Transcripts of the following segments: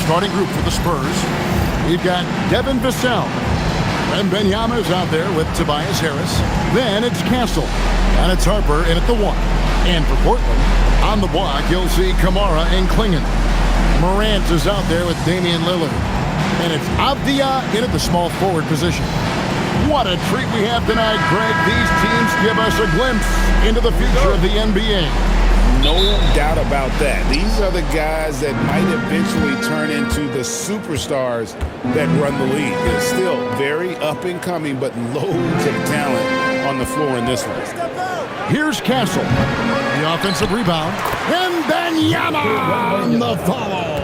starting group for the Spurs. We've got Devin Vassell. And Wembanyama is out there with Tobias Harris. Then it's Castle. And it's Harper in at the 1. And for Portland, on the block, you'll see Kamara and Klingon. Morant is out there with Damian Lillard. And it's Avdia in at the small forward position. What a treat we have tonight, Greg. These teams give us a glimpse into the future of the NBA. No doubt about that. These are the guys that might eventually turn into the superstars that run the league. They're still very up and coming, but loads of talent on the floor in this one. Here's Castle. The offensive rebound. And Wembanyama on the follow.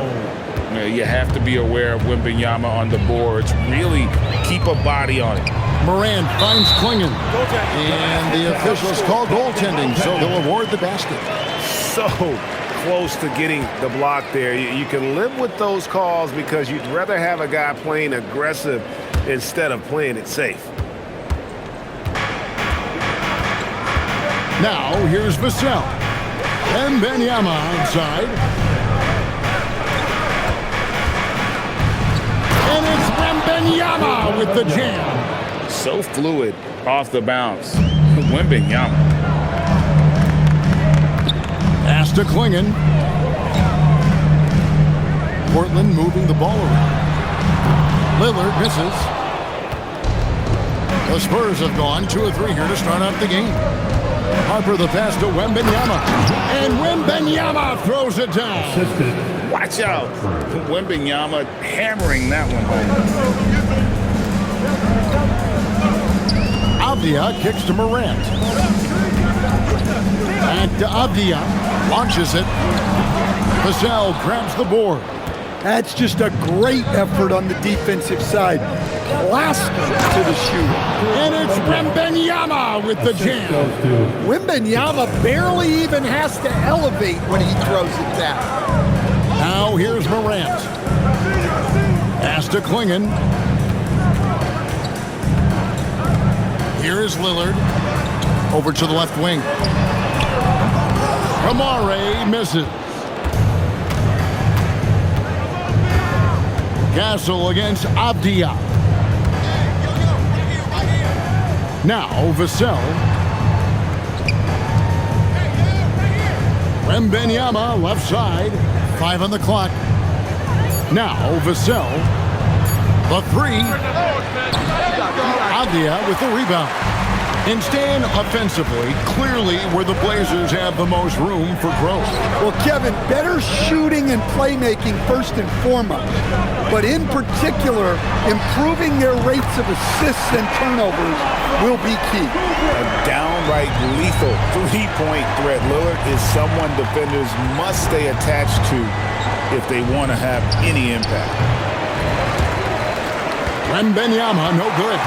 You have to be aware of Wembanyama on the boards. Really keep a body on it. Morant finds Klingon. And the officials call goaltending, so they'll award the basket. So close to getting the block there. You can live with those calls because you'd rather have a guy playing aggressive instead of playing it safe. Now, here's Vassell. And Wembanyama outside. And it's Wembanyama with the jam. So fluid off the bounce. Wembanyama. Pass to Klingon. Portland moving the ball around. Lillard misses. The Spurs have gone 2 of 3 here to start out the game. Harper the pass to Wembanyama. And Wembanyama throws it down. Watch out. Wembanyama hammering that one home. Avdia kicks to Morant. Back to Avdia. Launches it. Vassell grabs the board. That's just a great effort on the defensive side. Blast to the shoot. And it's Wembanyama with the jam. Wembanyama barely even has to elevate when he throws it down. Now here's Morant. Pass to Klingon. Here is Lillard. Over to the left wing. Kamara misses. Castle against Avdia. Now Vassell. Wembanyama left side. 5 on the clock. Now Vassell. The 3. Avdia with the rebound. And staying offensively, clearly where the Blazers have the most room for growth. Well, Kevin, better shooting and playmaking first and foremost. But in particular, improving their rates of assists and turnovers will be key. A downright lethal three-point threat. Lillard is someone defenders must stay attached to if they want to have any impact. Wembanyama, no good.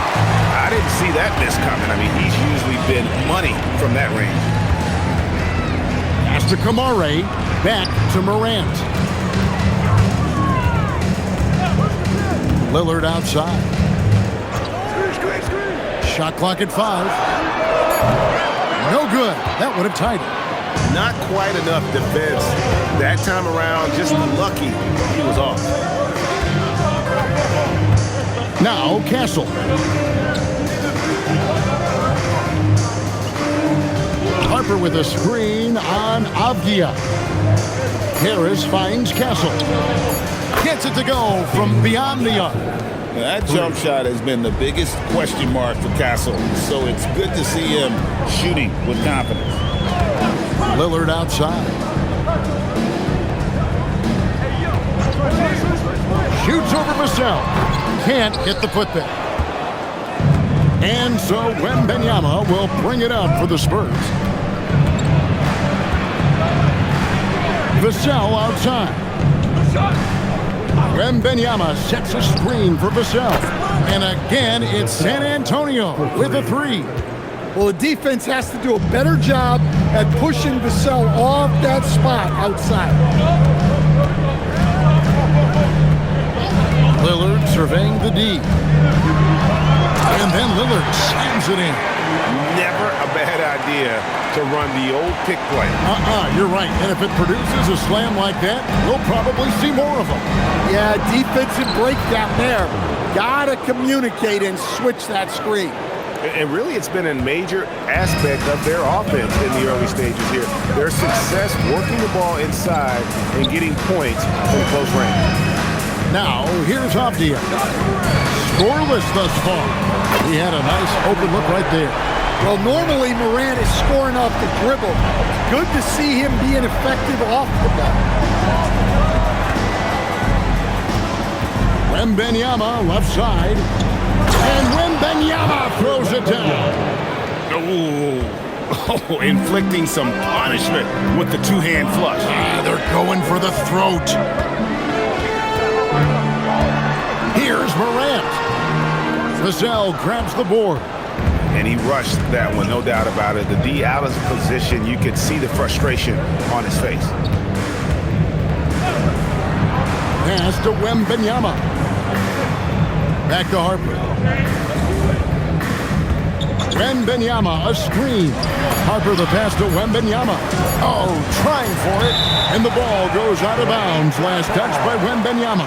I didn't see that miss coming. I mean, he's usually been money from that range. Pass to Kamara. Back to Morant. Lillard outside. Shot clock at 5. No good. That would have tied it. Not quite enough defense that time around. Just lucky he was off. Now Castle. Harper with a screen on Avdia. Harris finds Castle. Gets it to go from beyond the arc. That jump shot has been the biggest question mark for Castle, so it's good to see him shooting with confidence. Lillard outside. Shoots over Vassell. Can't get the putback. And so Wembanyama will bring it up for the Spurs. Vassell outside. Wembanyama sets a screen for Vassell. And again, it's San Antonio with a 3. Well, the defense has to do a better job at pushing Vassell off that spot outside. Lillard surveying the D. And then Lillard slams it in. Never a bad idea to to run the old pick play. You're right. And if it produces a slam like that, we'll probably see more of them. Yeah, defensive breakdown there. Gotta communicate and switch that screen. And really, it's been a major aspect of their offense in the early stages here. Their success working the ball inside and getting points from close range. Now, here's Avdia. Scoreless thus far. He had a nice open look right there. Well, normally Morant is scoring off the dribble. Good to see him being effective off the ball. Wembanyama left side. And Wembanyama throws it down. Oh, inflicting some punishment with the two-hand flush. They're going for the throat. Here's Morant. Vassell grabs the board. And he rushed that one, no doubt about it. The D out of position, you could see the frustration on his face. Pass to Wembanyama. Back to Harper. Wembanyama, a screen. Harper the pass to Wembanyama. Oh, trying for it. And the ball goes out of bounds. Last touch by Wembanyama.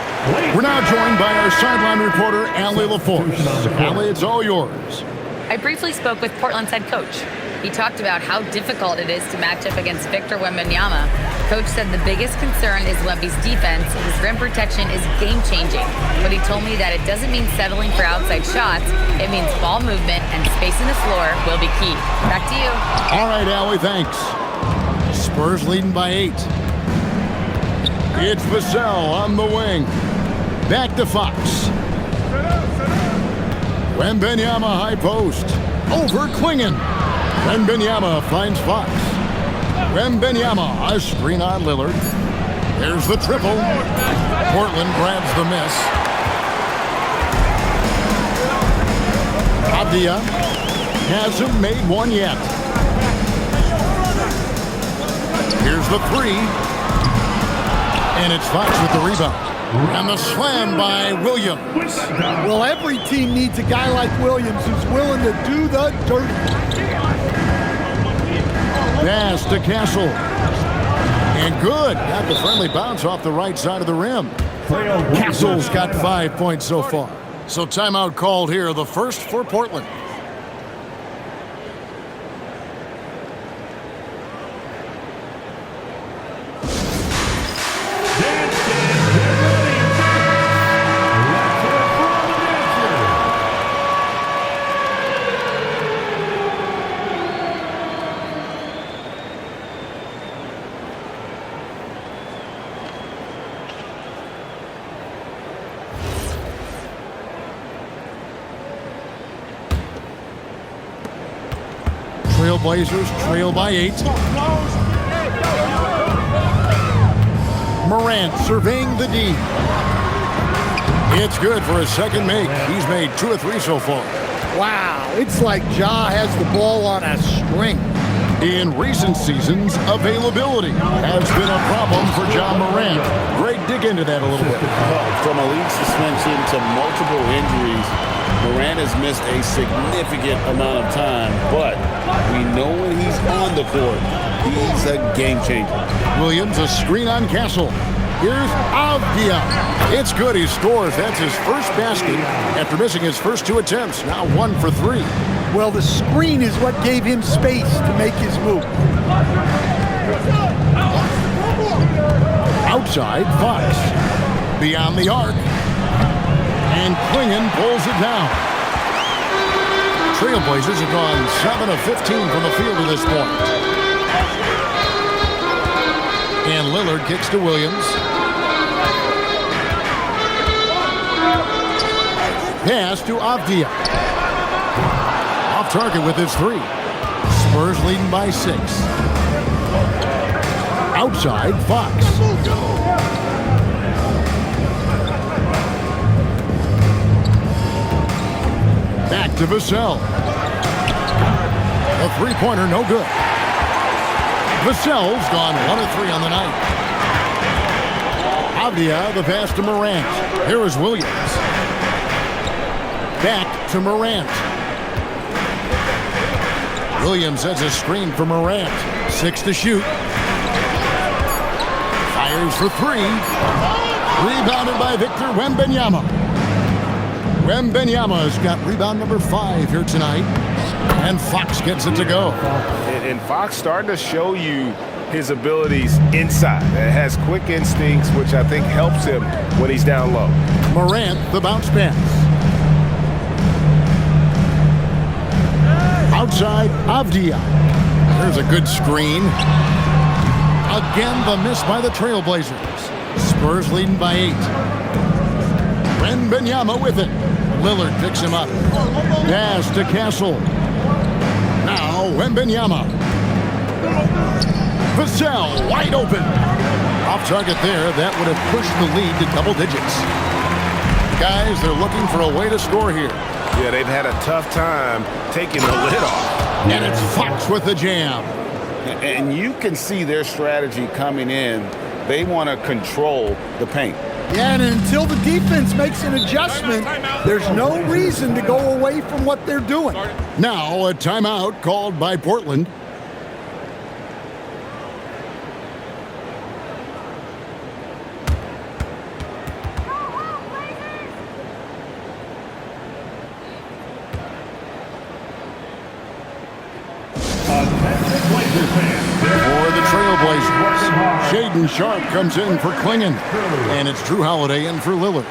We're now joined by our sideline reporter, Allie LaForce. Allie, it's all yours. I briefly spoke with Portland's head coach. He talked about how difficult it is to match up against Victor Wembanyama. Coach said the biggest concern is Wemby's defense. His rim protection is game-changing. But he told me that it doesn't mean settling for outside shots. It means ball movement and spacing the floor will be key. Back to you. All right, Allie, thanks. Spurs leading by 8. It's Vassell on the wing. Back to Fox. Wembanyama high post. Over Klingon. Wembanyama finds Fox. Wembanyama, a screen on Lillard. There's the triple. Portland grabs the miss. Avdia hasn't made one yet. Here's the 3. And it's Fox with the rebound. And the slam by Williams. Well, every team needs a guy like Williams who's willing to do the dirty. Pass to Castle. And good. Got the friendly bounce off the right side of the rim. Castle's got 5 points so far. So timeout called here, the first for Portland. Blazers trail by 8. Morant surveying the D. It's good for his second make. He's made 2 or 3 so far. Wow, it's like Ja has the ball on a string. In recent seasons, availability has been a problem for Ja Morant. Greg, dig into that a little bit. From a league suspension to multiple injuries, Morant has missed a significant amount of time, but we know when he's on the court, he's a game changer. Williams, a screen on Castle. Here's Avdia. It's good. He scores. That's his first basket after missing his first 2 attempts. Now 1 for 3. Well, the screen is what gave him space to make his move. Outside, Fox. Beyond the arc. And Klingon pulls it down. Trailblazers have gone 7 of 15 from the field at this point. And Lillard kicks to Williams. Pass to Avdia. Off target with his 3. Spurs leading by 6. Outside, Fox. Back to Vassell. A 3-pointer, no good. Vassell's gone 1 of 3 on the night. Avdia, the pass to Morant. Here is Williams. Back to Morant. Williams sets a screen for Morant. 6 to shoot. Fires for 3. Rebounded by Victor Wembanyama. Wembanyama's got rebound number 5 here tonight. And Fox gets it to go. And Fox starting to show you his abilities inside. It has quick instincts, which I think helps him when he's down low. Morant, the bounce pass. Outside, Avdia. There's a good screen. Again, the miss by the Trailblazers. Spurs leading by 8. Wembanyama with it. Lillard picks him up. Pass to Castle. Now Wembanyama. Vassell wide open. Off target there. That would have pushed the lead to double digits. Guys, they're looking for a way to score here. Yeah, they've had a tough time taking the lid off. And it's Fox with the jam. And you can see their strategy coming in. They want to control the paint. Yeah, and until the defense makes an adjustment, there's no reason to go away from what they're doing. Now a timeout called by Portland. For the Trailblazers, Shaedon Sharpe comes in for Klingon, and it's Drew Holiday in for Lillard.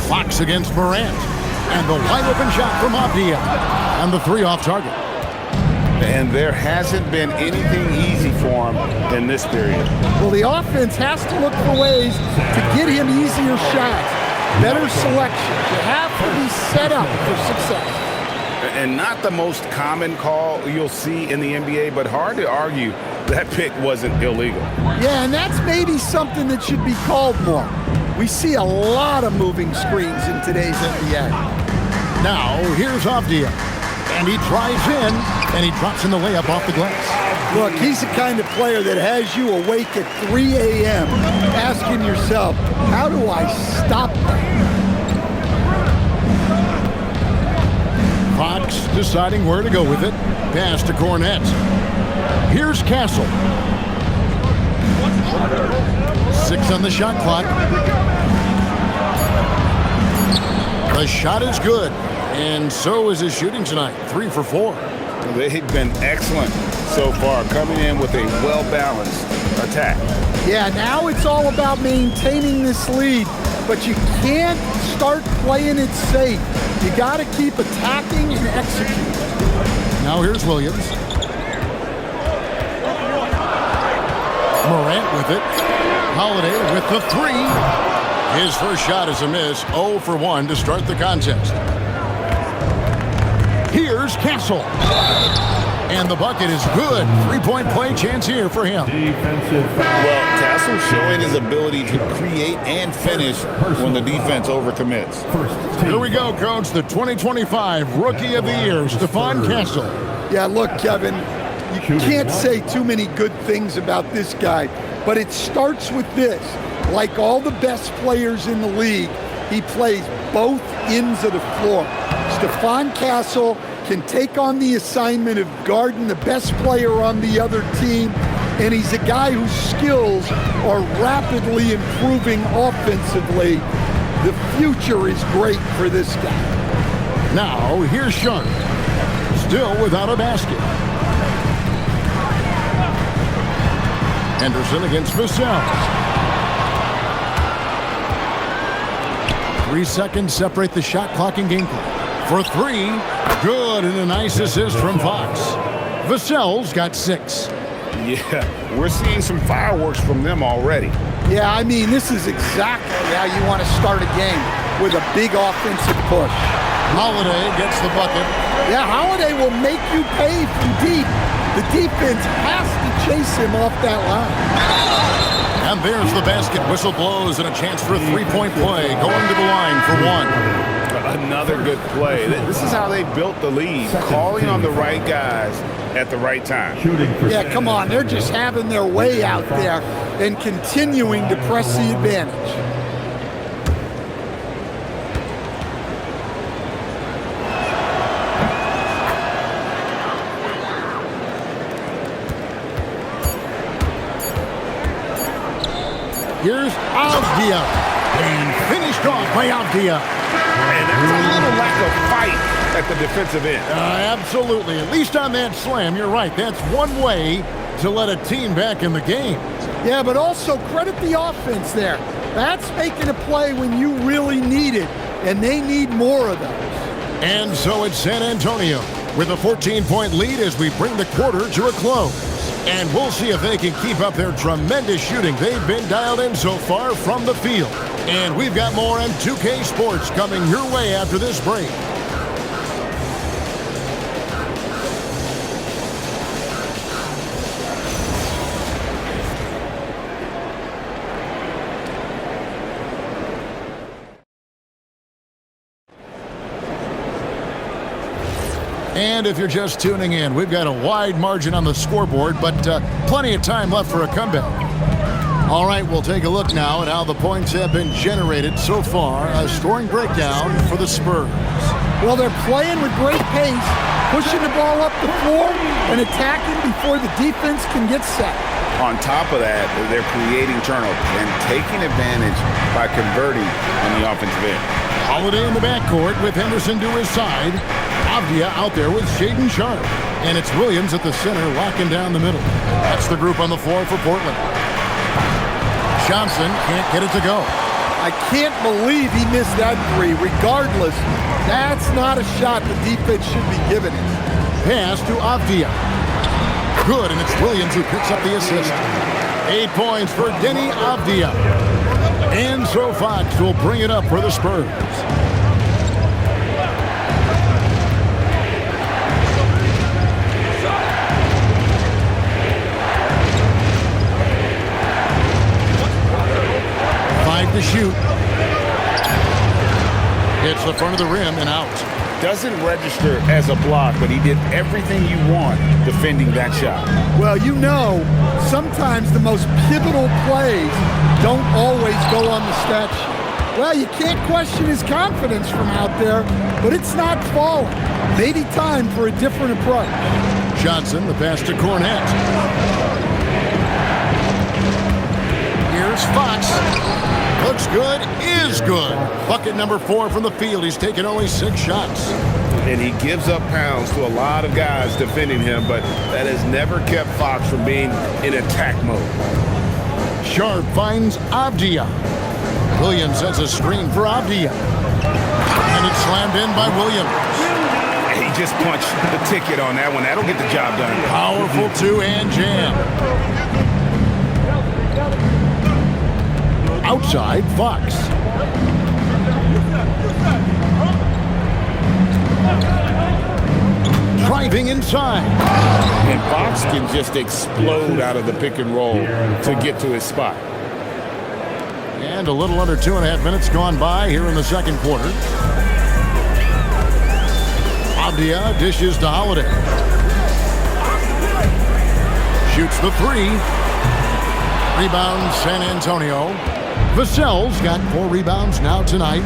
Fox against Morant. And the wide open shot from Avdia. And the 3 off target. And there hasn't been anything easy for him in this period. Well, the offense has to look for ways to get him easier shots, better selection. You have to be set up for success. And not the most common call you'll see in the NBA, but hard to argue that pick wasn't illegal. Yeah, and that's maybe something that should be called more. We see a lot of moving screens in today's NBA. Now, here's Avdia. And he drives in, and he drops in the layup off the glass. Look, he's the kind of player that has you awake at 3 a.m. asking yourself, how do I stop that? Fox deciding where to go with it. Pass to Cornette. Here's Castle. 6 on the shot clock. The shot is good, and so is his shooting tonight. 3 for 4. They've been excellent so far, coming in with a well-balanced attack. Yeah, now it's all about maintaining this lead, but you can't start playing it safe. You got to keep attacking and executing. Now here's Williams. Morant with it. Holiday with the 3. His first shot is a miss. 0 for 1 to start the contest. Here's Castle. And the bucket is good. 3-point play chance here for him. Well, Castle showing his ability to create and finish when the defense overcommits. Here we go, Coach. The 2025 Rookie of the Year, Stephon Castle. Yeah, look, Kevin, you can't say too many good things about this guy, but it starts with this. Like all the best players in the league, he plays both ends of the floor. Stephon Castle can take on the assignment of guarding the best player on the other team, and he's a guy whose skills are rapidly improving offensively. The future is great for this guy. Now, here's Sharpe. Still without a basket. Henderson against Vassell. 3 seconds separate the shot clock and game clock. For 3, good, and a nice assist from Fox. Vassell's got 6. Yeah, we're seeing some fireworks from them already. Yeah, I mean, this is exactly how you want to start a game, with a big offensive push. Holiday gets the bucket. Yeah, Holiday will make you pay from deep. The defense has to chase him off that line. And there's the basket. Whistle blows and a chance for a three-point play. Going to the line for one. Another good play. This is how they built the lead, calling on the right guys at the right time. Yeah, come on. They're just having their way out there and continuing to press the advantage. Here's Avdia. And finished off by Avdia. And there's a little lack of fight at the defensive end. Absolutely. At least on that slam, you're right. That's one way to let a team back in the game. Yeah, but also credit the offense there. That's making a play when you really need it, and they need more of those. And so it's San Antonio with a 14-point lead as we bring the quarter to a close. And we'll see if they can keep up their tremendous shooting they've been dialed in so far from the field. And we've got more on 2K Sports coming your way after this break. And if you're just tuning in, we've got a wide margin on the scoreboard, but plenty of time left for a comeback. All right, we'll take a look now at how the points have been generated so far. A scoring breakdown for the Spurs. Well, they're playing with great pace, pushing the ball up the floor and attacking before the defense can get set. On top of that, they're creating turnovers and taking advantage by converting on the offensive end. Holiday in the backcourt with Henderson to his side. Avdia out there with Shaedon Sharpe. And it's Williams at the center locking down the middle. That's the group on the floor for Portland. Johnson can't get it to go. I can't believe he missed that three. Regardless, that's not a shot the defense should be giving him. Pass to Avdia. Good, and it's Williams who picks up the assist. 8 points for Denny Avdia. And so Fox will bring it up for the Spurs. To shoot. It's the front of the rim and out. Doesn't register as a block, but he did everything you want defending that shot. Well, you know, sometimes the most pivotal plays don't always go on the stat sheet. Well, you can't question his confidence from out there, but it's not falling. Maybe time for a different approach. Johnson, the pass to Cornette. Here's Fox. Looks good, is good. Bucket number 4 from the field. He's taken only 6 shots. And he gives up pounds to a lot of guys defending him, but that has never kept Fox from being in attack mode. Sharpe finds Avdia. Williams sets a screen for Avdia. And it's slammed in by Williams. He just punched the ticket on that one. That'll get the job done. Powerful two-hand jam. Outside, Fox. Driving inside. And Fox can just explode out of the pick and roll to get to his spot. And a little under 2.5 minutes gone by here in the second quarter. Avdia dishes to Holiday. Shoots the 3. Rebound San Antonio. Vassell's got 4 rebounds now tonight.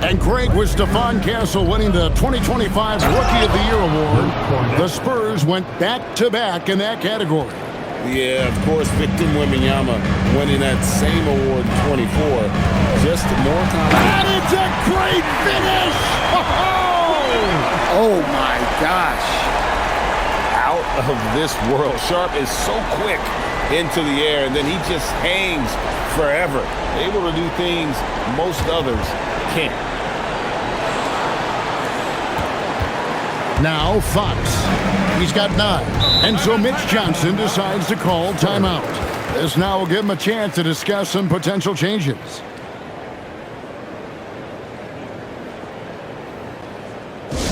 And great was Stephon Castle winning the 2025 Rookie of the Year award. The Spurs went back-to-back in that category. Yeah, of course, Victor Wembanyama winning that same award in 24. Just more time. And it's a great finish! Oh, my gosh. Out of this world. Sharpe is so quick into the air, and then he just hangs forever. Able to do things most others can't. Now Fox. He's got 9. And so Mitch Johnson decides to call timeout. This now will give him a chance to discuss some potential changes.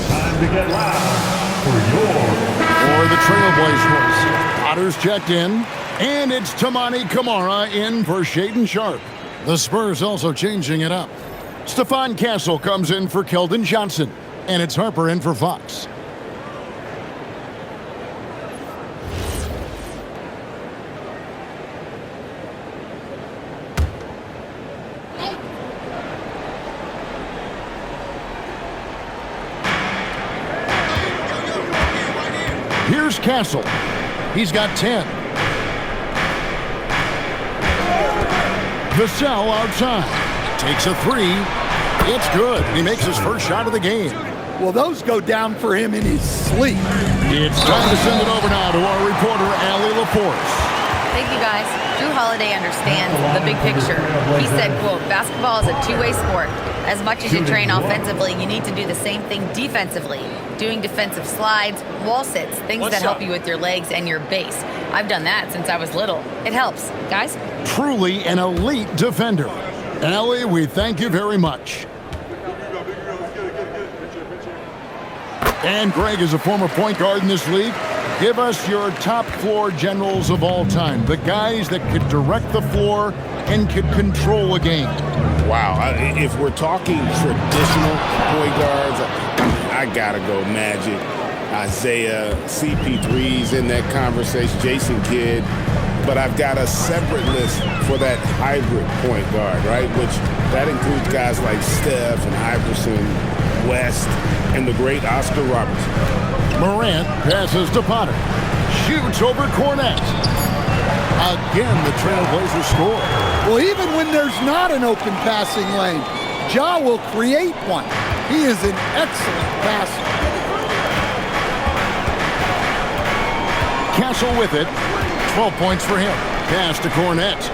Time to get loud For the Trailblazers. Potter's checked in. And it's Tamani Kamara in for Shaden Sharp. The Spurs also changing it up. Stephon Castle comes in for Keldon Johnson. And it's Harper in for Fox. Here's Castle. He's got 10. Vassell outside. Takes a three. It's good. He makes his first shot of the game. Well, those go down for him in his sleep. It's time to send it over now to our reporter, Allie LaForce. Thank you, guys. Drew Holiday understands the big picture. He said, quote, basketball is a two-way sport. As much as you train offensively, you need to do the same thing defensively. Doing defensive slides, wall sits, things that help you with your legs and your base. I've done that since I was little. It helps. Guys? Truly an elite defender. Allie, we thank you very much. And Greg is a former point guard in this league. Give us your top floor generals of all time. The guys that could direct the floor and could control a game. Wow. If we're talking traditional point guards, I got to go Magic, Isaiah, CP3's in that conversation, Jason Kidd. But I've got a separate list for that hybrid point guard, right? Which that includes guys like Steph and Iverson, West, and the great Oscar Robertson. Morant passes to Potter. Shoots over Cornette. Again, the Trailblazers score. Well, even when there's not an open passing lane, Ja will create one. He is an excellent passer. Castle with it. 12 points for him. Pass to Cornette.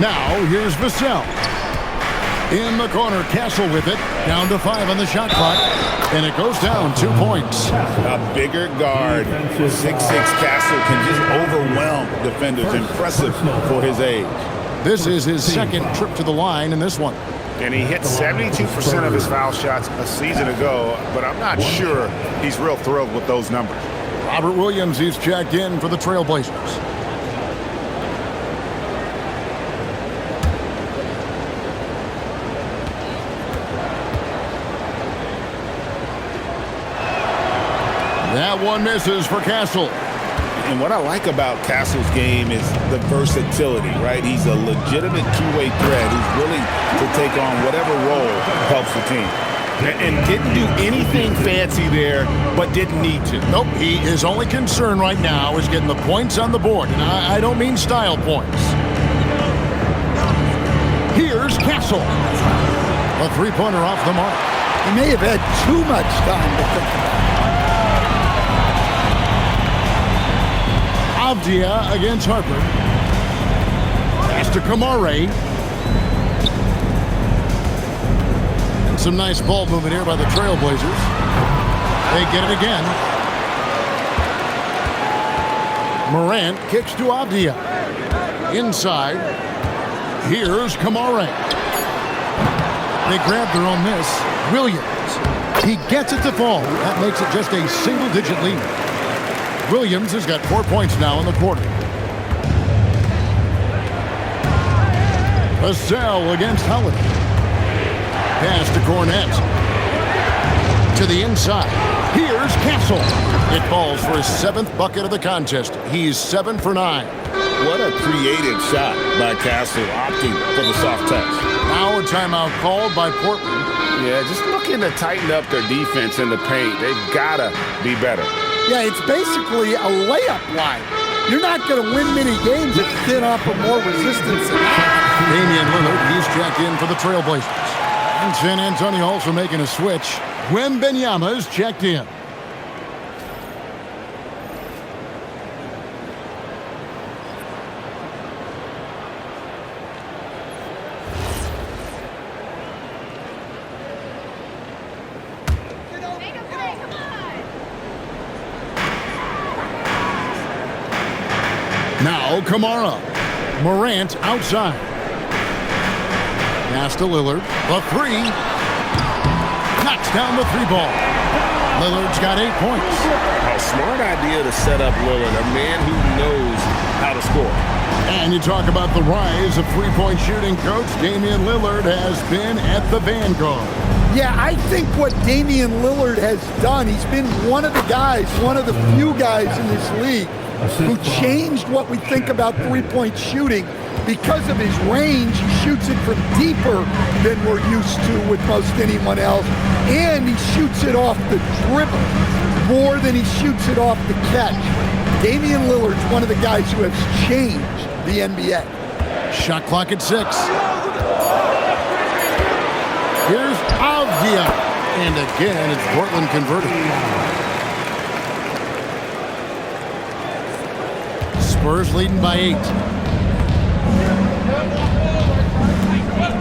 Now, here's Vassell. In the corner, Castle with it. Down to 5 on the shot clock. And it goes down 2 points. A bigger guard, 6'6" Castle can just overwhelm defenders. Impressive for his age. This is his second trip to the line in this one. And he hit 72% of his foul shots a season ago, but I'm not sure he's real thrilled with those numbers. Robert Williams, he's checked in for the Trailblazers. That one misses for Castle. And what I like about Castle's game is the versatility, right? He's a legitimate two-way threat who's willing to take on whatever role helps the team. And didn't do anything fancy there, but didn't need to. Nope, his only concern right now is getting the points on the board. And I don't mean style points. Here's Castle. A three-pointer off the mark. He may have had too much time to think about it. Avdia against Harper. Pass to Kamare. And some nice ball movement here by the Trailblazers. They get it again. Morant kicks to Avdia. Inside. Here's Kamare. They grab their own miss. Williams. He gets it to fall. That makes it just a single-digit lead. Williams has got 4 points now in the quarter. Vassell against Holiday. Pass to Cornette. To the inside. Here's Castle. It falls for his 7th bucket of the contest. He's 7 for 9. What a creative shot by Castle, opting for the soft touch. Now a timeout called by Portland. Yeah, just looking to tighten up their defense in the paint. They've got to be better. Yeah, it's basically a layup line. You're not going to win many games if you can't offer more resistance than that. Damian Lillard, he's checked in for the Trailblazers. And San Antonio also making a switch. Wembanyama's checked in. Now Kamara. Morant outside. Pass to Lillard. The three. Knocks down the three ball. Lillard's got 8 points. A smart idea to set up Lillard, a man who knows how to score. And you talk about the rise of three-point shooting, Coach. Damian Lillard has been at the vanguard. Yeah, I think what Damian Lillard has done, he's been one of the guys, one of the few guys in this league who changed what we think about three-point shooting. Because of his range, he shoots it from deeper than we're used to with most anyone else. And he shoots it off the dribble more than he shoots it off the catch. Damian Lillard's one of the guys who has changed the NBA. Shot clock at 6. Here's Avdia. And again, it's Portland converting. Spurs leading by 8.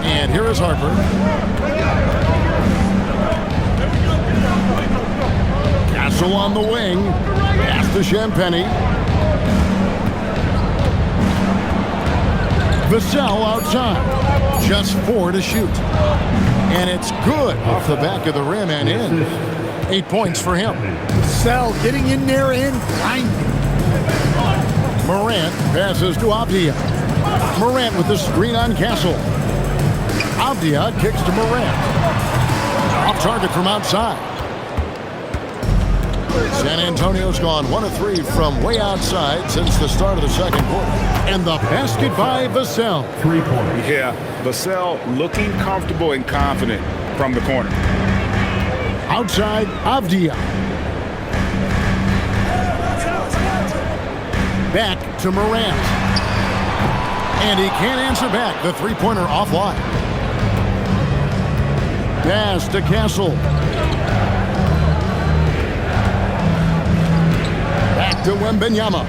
And here is Harper. Castle on the wing. Pass to Champagny. Vassell outside. Just 4 to shoot. And it's good off the back of the rim and in. 8 points for him. Vassell getting in there and grinding. Morant passes to Avdia. Morant with the screen on Castle. Avdia kicks to Morant. Off target from outside. San Antonio's gone 1 of 3 from way outside since the start of the second quarter. And the basket by Vassell. 3 points. Yeah, Vassell looking comfortable and confident from the corner. Outside, Avdia. Back to Morant. And he can't answer back. The three-pointer offline. Pass to Castle. Back to Wembanyama.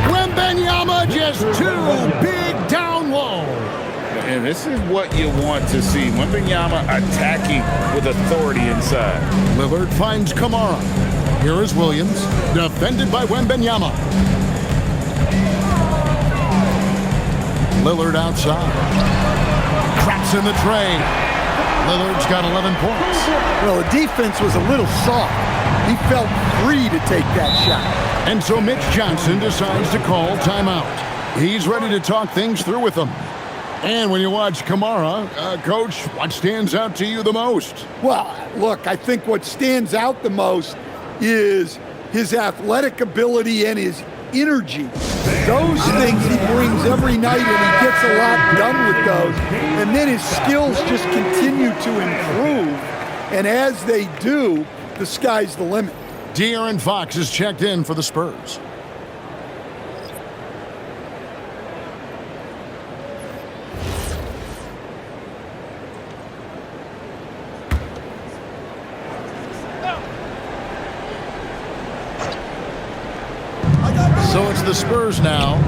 Wembanyama just too big down low. And this is what you want to see. Wembanyama attacking with authority inside. Lillard finds Kamara. Here is Williams, defended by Wembanyama. Lillard outside. Traps in the tray. Lillard's got 11 points. Well, the defense was a little soft. He felt free to take that shot. And so Mitch Johnson decides to call timeout. He's ready to talk things through with them. And when you watch Kamara, Coach, what stands out to you the most? Well, look, I think what stands out the most is his athletic ability and his energy. Those things he brings every night, and he gets a lot done with those. And then his skills just continue to improve. And as they do, the sky's the limit. De'Aaron Fox is checked in for the Spurs. So it's the Spurs now.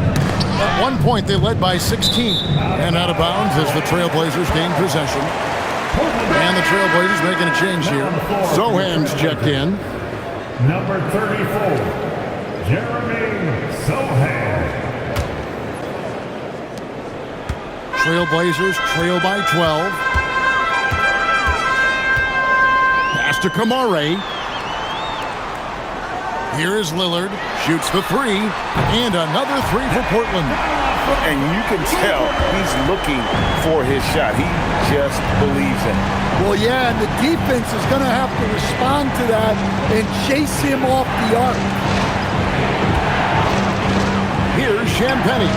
At one point, they led by 16. And out of bounds as the Trailblazers gain possession. And the Trailblazers making a change here. Sohan's checked in. Number 34, Jeremy Sohan. Trailblazers trail by 12. Pass to Kamara. Here is Lillard. Shoots the 3. And another 3 for Portland. And you can tell he's looking for his shot. He just believes in it. Well, yeah, and the defense is going to have to respond to that and chase him off the arc. Here's Champagny.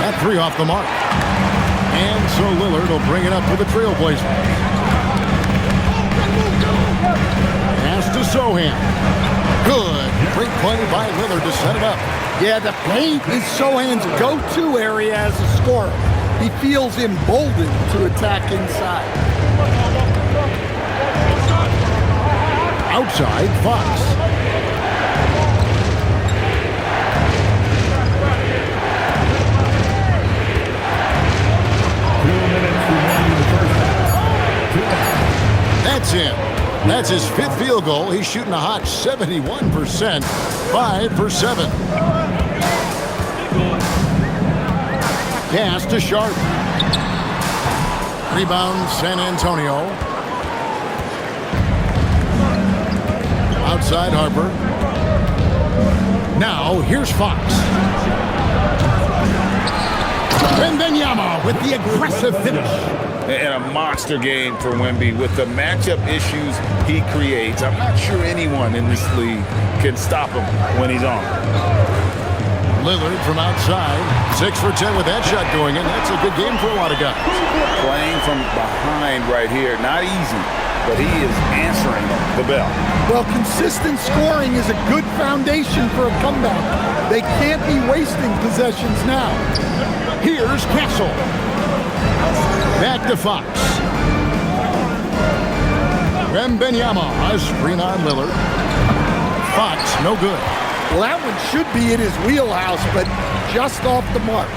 That 3 off the mark. And so Lillard will bring it up for the Trailblazers. Pass to Sohan. Good. Great play by Lillard to set it up. Yeah, the paint is Sohan's go-to area as a scorer. He feels emboldened to attack inside. Outside, Fox. That's it. That's his 5th field goal. He's shooting a hot 71%, 5 for 7. Pass to Sharp. Rebound, San Antonio. Outside Harper. Now, here's Fox. Wembanyama with the aggressive finish. And a monster game for Wemby with the matchup issues he creates. I'm not sure anyone in this league can stop him when he's on. Lillard from outside. 6 for 10 with that shot going in. That's a good game for a lot of guys. Playing from behind right here, not easy, but he is answering the bell. Well, consistent scoring is a good foundation for a comeback. They can't be wasting possessions now. Here's Castle. Back to Fox. Wembanyama, a screen on Lillard. Fox, no good. Well, that one should be in his wheelhouse, but just off the mark.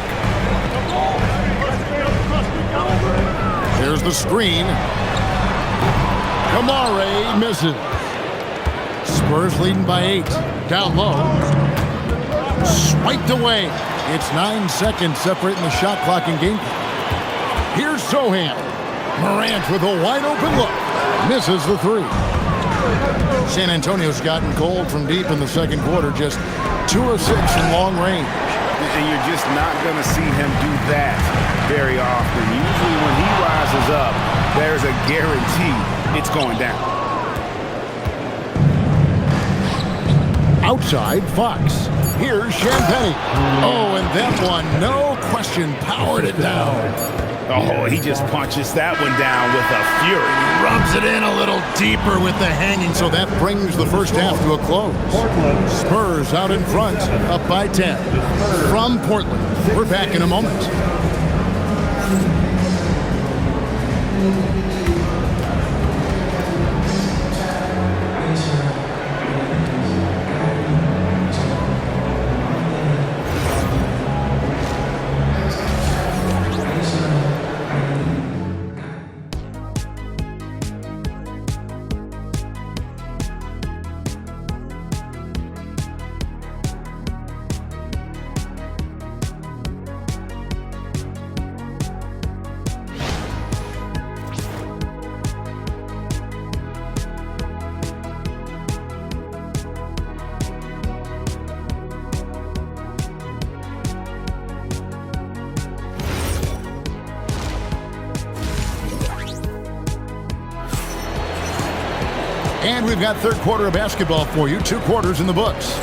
Here's the screen. Kamare misses. Spurs leading by 8. Down low. Swiped away. It's 9 seconds separating the shot clock and game clock. Here's Sohan. Morant with a wide open look. Misses the 3. San Antonio's gotten cold from deep in the second quarter. Just 2 of 6 from long range. And you're just not going to see him do that very often. Usually when he rises up, there's a guarantee it's going down. Outside, Fox. Here's Champagne. Oh, and that one, no question, powered it down. Oh, he just punches that one down with a fury. Rubs it in a little deeper with the hanging, so that brings the first half to a close. Spurs out in front, up by 10. From Portland, we're back in a moment. And we've got third quarter of basketball for you. 2 quarters in the books.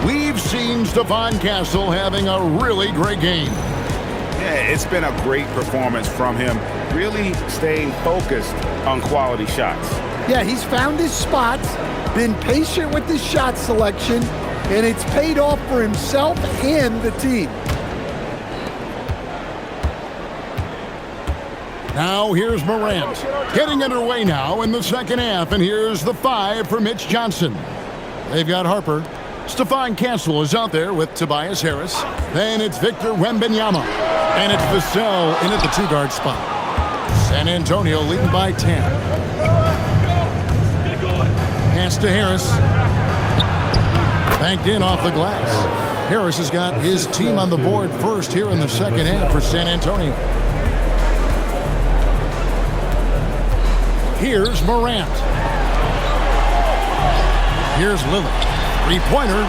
We've seen Stephon Castle having a really great game. Yeah, it's been a great performance from him. Really staying focused on quality shots. Yeah, he's found his spots, been patient with his shot selection, and it's paid off for himself and the team. Now here's Morant. Getting underway now in the second half, and here's the 5 for Mitch Johnson. They've got Harper. Stephon Castle is out there with Tobias Harris. Then it's Victor Wembanyama. And it's Vassell in at the 2-guard spot. San Antonio leading by 10. Pass to Harris. Banked in off the glass. Harris has got his team on the board first here in the second half for San Antonio. Here's Morant. Here's Lillard. 3-pointer.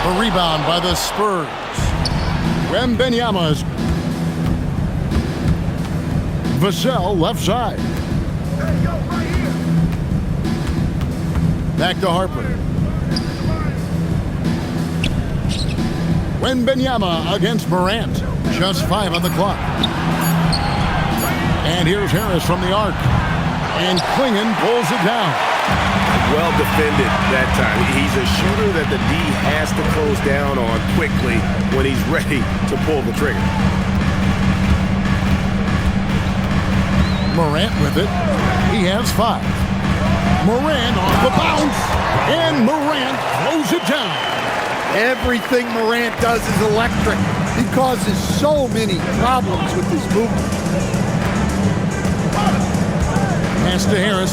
A rebound by the Spurs. Wembanyama's. Vassell left side. Back to Harper. Wembanyama against Morant. Just 5 on the clock. And here's Harris from the arc. And Klingon pulls it down. Well defended that time. He's a shooter that the D has to close down on quickly when he's ready to pull the trigger. Morant with it. He has 5. Morant off the bounce. And Morant throws it down. Everything Morant does is electric. He causes so many problems with his movement. Pass to Harris.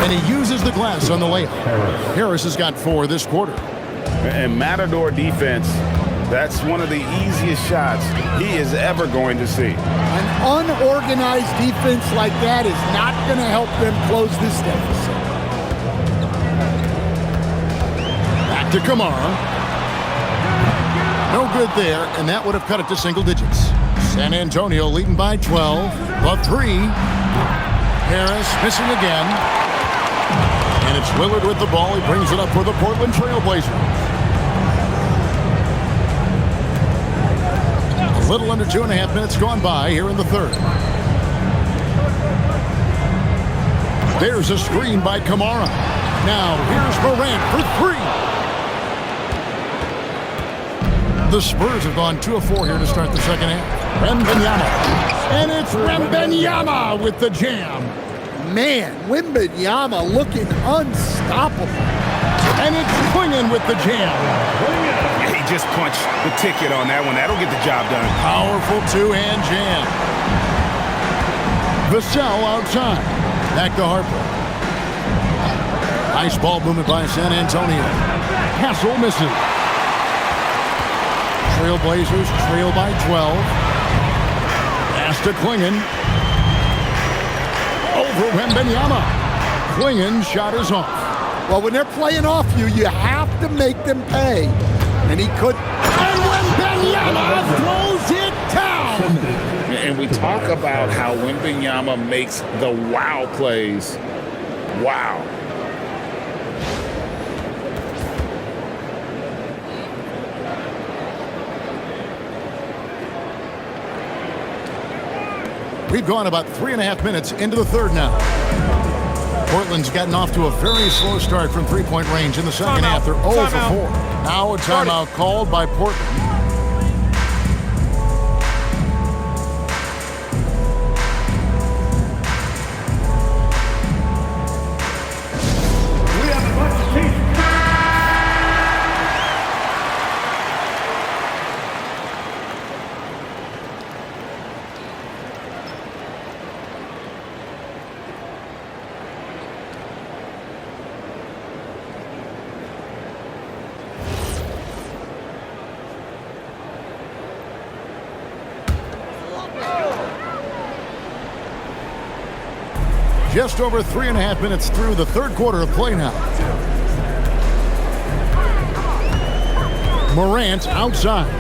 And he uses the glass on the layup. Harris has got 4 this quarter. And Matador defense That's one of the easiest shots he is ever going to see. An unorganized defense like that is not going to help them close this deficit. Back to Kamara. No good there, and that would have cut it to single digits. San Antonio leading by 12. The three. Harris missing again. And it's Lillard with the ball. He brings it up for the Portland Trailblazers. A little under 2.5 minutes gone by here in the third. There's a screen by Kamara. Now here's Morant for three. The Spurs have gone 2 of 4 here to start the second half. Wembanyama. And it's Wembanyama with the jam. Man, Wembanyama looking unstoppable. And it's Quingen with the jam. He just punched the ticket on that one. That'll get the job done. Powerful two-hand jam. Vassell outside. Back to Harper. Nice ball movement by San Antonio. Castle misses. Trailblazers trail by 12. Pass to Quingen. Over Wembanyama. Quingen's shot is off. Well, when they're playing off you, you have to make them pay. And he could. And Wembanyama throws it down. And we talk about how Wembanyama makes the wow plays. Wow. We've gone about 3.5 minutes into the third now. Portland's gotten off to a very slow start from three-point range in the second half. They're 0 for 4. Now a timeout called by Portland. Just over 3.5 minutes through the third quarter of play now. Morant outside.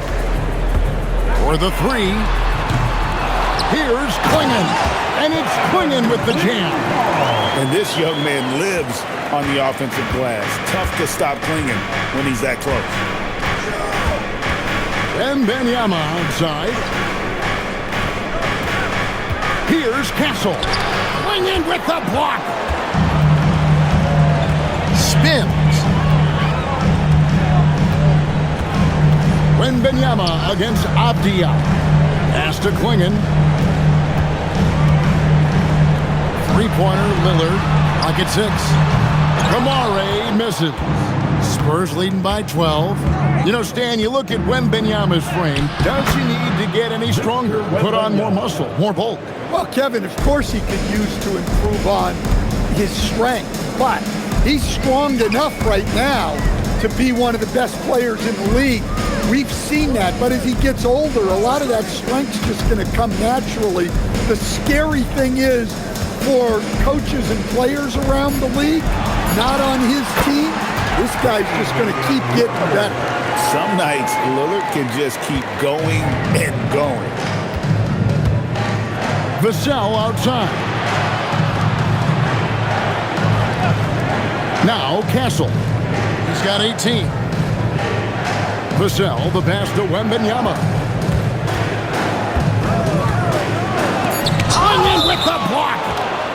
For the three. Here's Quingen. And it's Quingen with the jam. And this young man lives on the offensive glass. Tough to stop Quingen when he's that close. Wembanyama outside. Here's Castle. Quingen with the block. Spins. Wembanyama against Abdia. Pass to Quingen. Three-pointer, Lillard. Pocket 6. Kamara misses. Spurs leading by 12. You know, Stan, you look at Wembanyama's frame. Does he need to get any stronger? Put on more muscle, more bulk? Well, Kevin, of course he could use to improve on his strength, but he's strong enough right now to be one of the best players in the league. We've seen that, but as he gets older, a lot of that strength's just going to come naturally. The scary thing is for coaches and players around the league, not on his team, this guy's just going to keep getting better. Some nights, Lillard can just keep going and going. Vassell outside. Now Castle. He's got 18. Vassell, the pass to Wembanyama. Quingen with the block.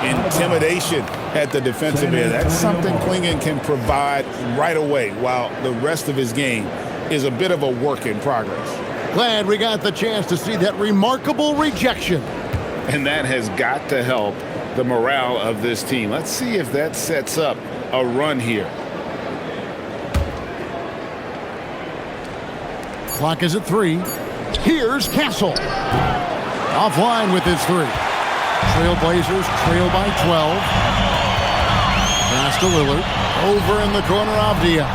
Intimidation at the defensive end. That's something Quingen can provide right away, while the rest of his game is a bit of a work in progress. Glad we got the chance to see that remarkable rejection. And that has got to help the morale of this team. Let's see if that sets up a run here. Clock is at 3. Here's Castle. Offline with his 3. Trailblazers trail by 12. Pass to Lillard. Over in the corner of Dia.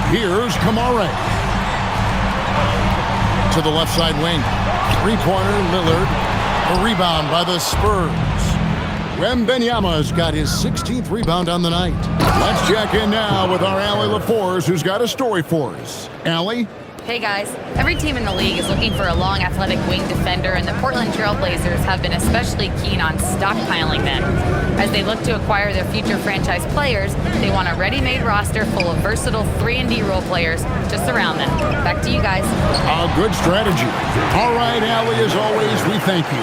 Here's Kamara. To the left side wing. Three-pointer, Lillard. A rebound by the Spurs. Wembanyama's got his 16th rebound on the night. Let's check in now with our Allie LaForce, who's got a story for us. Allie? Hey guys, every team in the league is looking for a long athletic wing defender, and the Portland Trail Blazers have been especially keen on stockpiling them. As they look to acquire their future franchise players, they want a ready-made roster full of versatile 3-and-D role players to surround them. Back to you guys. A good strategy. All right, Allie, as always, we thank you.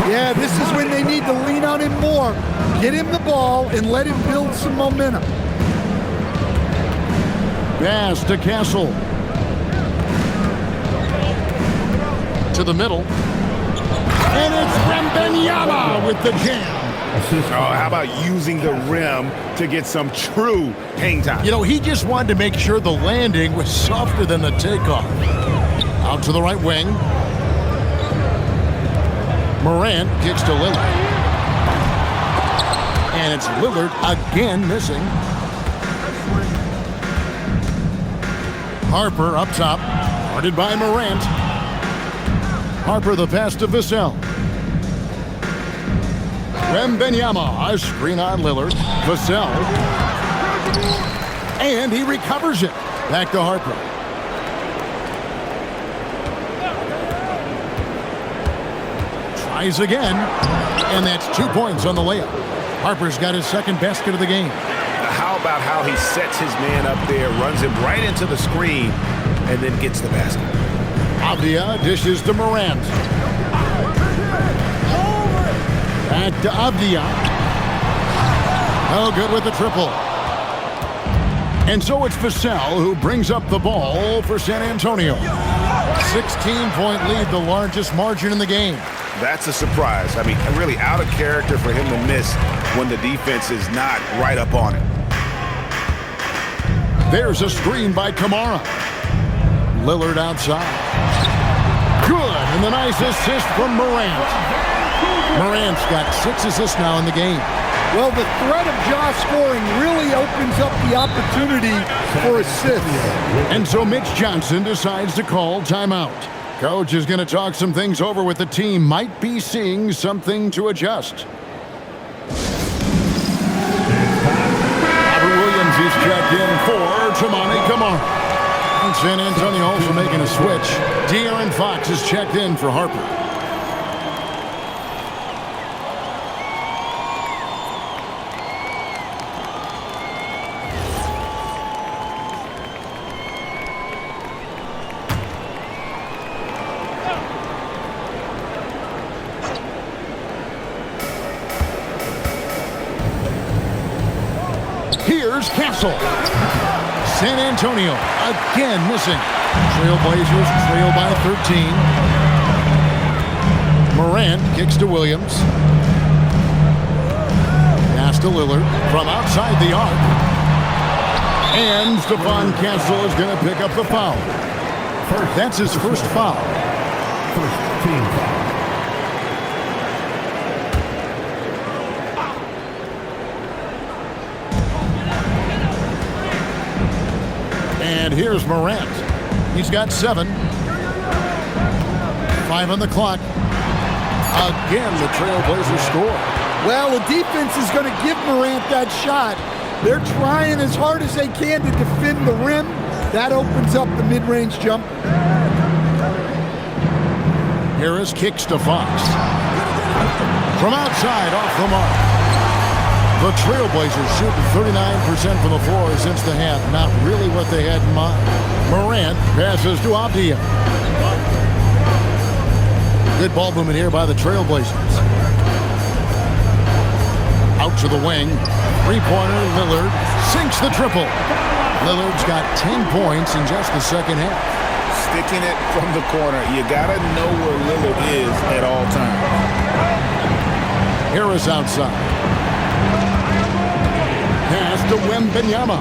Yeah, this is when they need to lean on him more. Get him the ball and let him build some momentum. Pass to Castle. To the middle. And it's Wembanyama with the jam. Oh, how about using the rim to get some true hang time? You know, he just wanted to make sure the landing was softer than the takeoff. Out to the right wing. Morant kicks to Lillard. And it's Lillard again missing. Harper up top. Guarded by Morant. Harper the pass to Vassell. Wembanyama, a screen on Lillard. Vassell. And he recovers it. Back to Harper. Tries again. And that's 2 points on the layup. Harper's got his second basket of the game. How about how he sets his man up there, runs him right into the screen, and then gets the basket? Avdia dishes to Morant. Back to Avdia. Oh, good with the triple. And so it's Vassell who brings up the ball for San Antonio. 16-point lead, the largest margin in the game. That's a surprise. I mean, really out of character for him to miss when the defense is not right up on it. There's a screen by Kamara. Lillard outside. Good, and the nice assist from Morant. Morant's got 6 assists now in the game. Well, the threat of Ja scoring really opens up the opportunity for assists. And so Mitch Johnson decides to call timeout. Coach is going to talk some things over with the team. Might be seeing something to adjust. Robert Williams is checked in for Tamani Kamara. And San Antonio also making a switch. De'Aaron Fox is checked in for Harper. Here's Castle. San Antonio again missing. Trailblazers trail by 13. Morant kicks to Williams. Pass to Lillard from outside the arc. And Stephon Castle is going to pick up the foul. That's his first foul. First team foul. And here's Morant. He's got 7. 5 on the clock. Again, the Trailblazers score. Well, the defense is going to give Morant that shot. They're trying as hard as they can to defend the rim. That opens up the mid-range jump. Harris kicks to Fox. From outside, off the mark. The Trailblazers shooting 39% from the floor since the half. Not really what they had in mind. Morant passes to Avdia. Good ball movement here by the Trailblazers. Out to the wing. Three-pointer, Lillard sinks the triple. Lillard's got 10 points in just the second half. Sticking it from the corner. You got to know where Lillard is at all times. Harris outside. Pass to Wembanyama.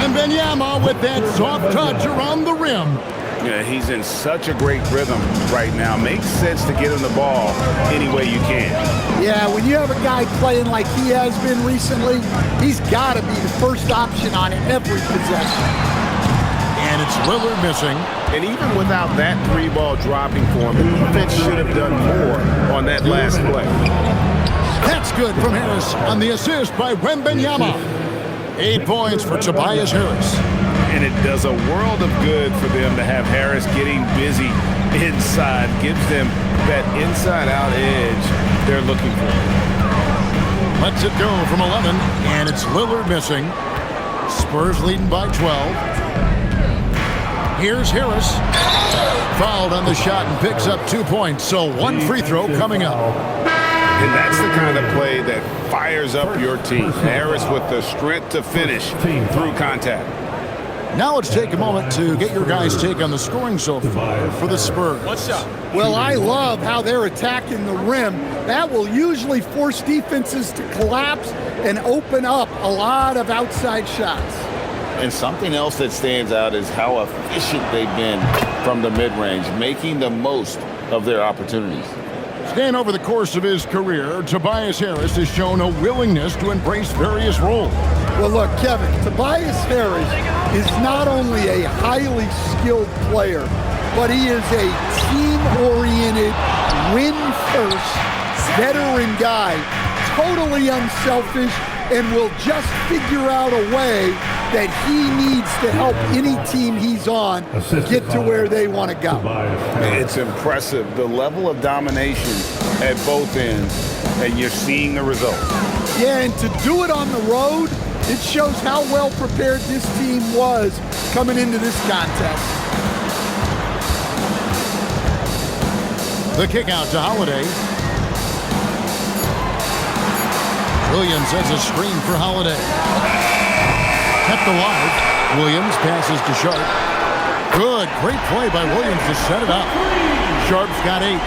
Wembanyama with that soft touch around the rim. Yeah, he's in such a great rhythm right now. Makes sense to get him the ball any way you can. Yeah, when you have a guy playing like he has been recently, he's got to be the first option on every possession. And it's Lillard missing. And even without that three-ball dropping for him, the defense should have done more on that last play. That's good from Harris on the assist by Wembanyama. 8 points for Tobias Harris. And it does a world of good for them to have Harris getting busy inside. Gives them that inside-out edge they're looking for. Lets it go from 11, and it's Lillard missing. Spurs leading by 12. Here's Harris. Fouled on the shot and picks up 2 points, so 1 free throw coming up. And that's the kind of play that fires up your team. Harris with the strength to finish through contact. Now let's take a moment to get your guys' take on the scoring so far for the Spurs. Well, I love how they're attacking the rim. That will usually force defenses to collapse and open up a lot of outside shots. And something else that stands out is how efficient they've been from the mid-range, making the most of their opportunities. Staying over the course of his career, Tobias Harris has shown a willingness to embrace various roles. Well, look, Kevin, Tobias Harris is not only a highly skilled player, but he is a team-oriented, win-first, veteran guy, totally unselfish, and will just figure out a way that he needs to help any team he's on get to where they want to go. It's impressive, the level of domination at both ends, and you're seeing the results. Yeah, and to do it on the road, it shows how well prepared this team was coming into this contest. The kick out to Holiday. Williams has a screen for Holiday. Kept alive. Williams passes to Sharp. Good, great play by Williams to set it up. Sharp's got 8.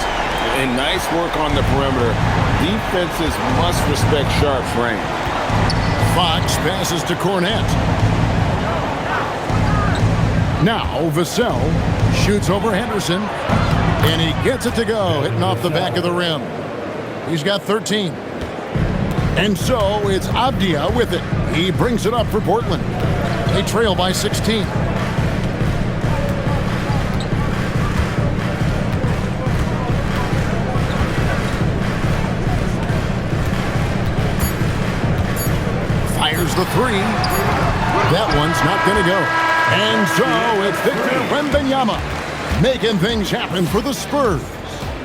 And nice work on the perimeter. Defenses must respect Sharp's range. Fox passes to Cornette. Now Vassell shoots over Henderson, and he gets it to go, hitting off the back of the rim. He's got 13. And so it's Avdia with it. He brings it up for Portland. They trail by 16. Fires the 3. That one's not going to go. And so it's Victor Wembanyama making things happen for the Spurs.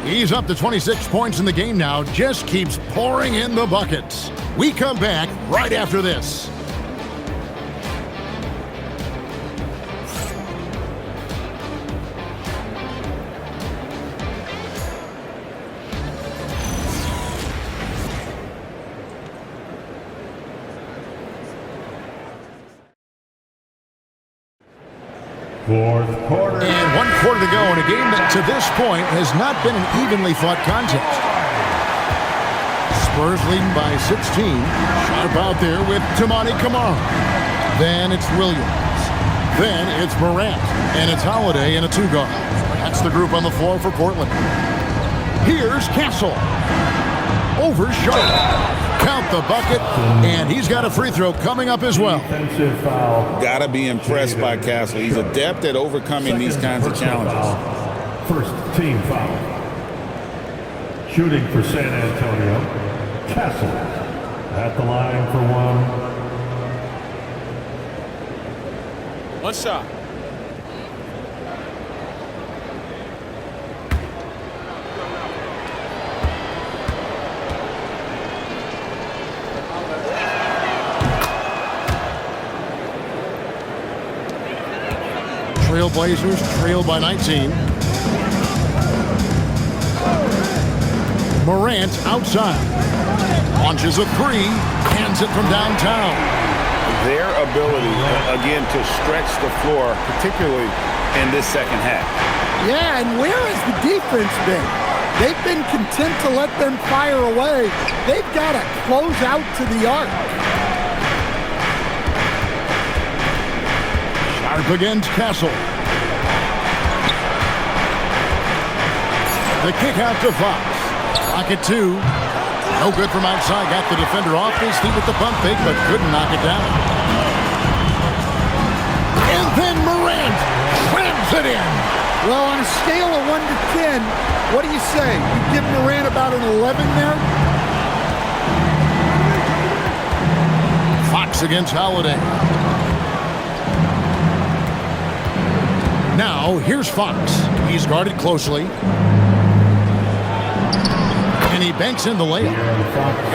He's up to 26 points in the game now, just keeps pouring in the buckets. We come back right after this. Fourth quarter. And 1 quarter to go in a game that to this point has not been an evenly fought contest. Spurs leading by 16. Sharp out there with Tamani Kamara. Then it's Williams. Then it's Morant. And it's Holiday in a 2-guard. That's the group on the floor for Portland. Here's Castle. Over Sharp. Count the bucket, and he's got a free throw coming up as well. Defensive foul. Gotta be impressed by Castle. He's adept at overcoming these kinds of challenges. First team foul. Shooting for San Antonio. Castle at the line for 1. One shot. Trailblazers trail by 19. Morant outside. Launches a 3. Hands it from downtown. Their ability, again, to stretch the floor, particularly in this second half. Yeah, and where has the defense been? They've been content to let them fire away. They've got to close out to the arc. Sharp against Castle. The kick out to Fox. Pocket 2. No good from outside. Got the defender off his feet with the pump fake, but couldn't knock it down. And then Morant drives it in. Well, on a scale of 1 to 10, what do you say? You give Morant about an 11 there? Fox against Holiday. Now, here's Fox. He's guarded closely. And he banks in the layup.